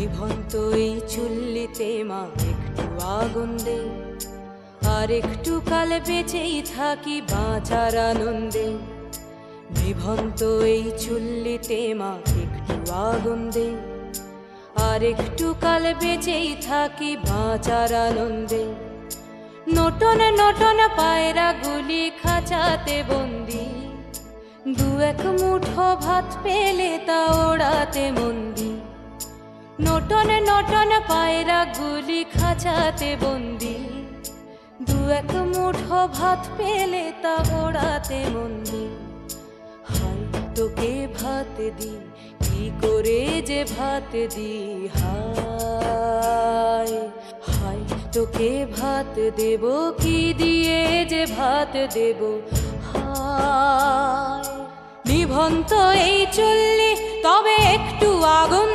নিভন্ত এই চুল্লিতে মা একটু আগুন দে, আর একটু কাল বেঁচেই থাকি বাঁচার আনন্দে। নিভন্ত এই চুল্লিতে মা একটু আগুন দে, আর একটু কাল বেঁচেই থাকি বাঁচার আনন্দে। নটন নটন পায়রা গুলি খাঁচাতে বন্দি, দু এক মুঠো ভাত পেলে তা ওড়াতে মন্দি। নটন নটন পায়রা গুলি খাঁচাতে বন্দি, দু এক মুঠো ভাত পেলে তা ওড়াতে মন্দি। হায় তোকে ভাত দি, কি করে যে ভাত দি, হায় হায় তোকে ভাত দেব, কি দিয়ে যে ভাত দেব, হায়। নিভন্ত এই চুল্লি তবে একটু আগুন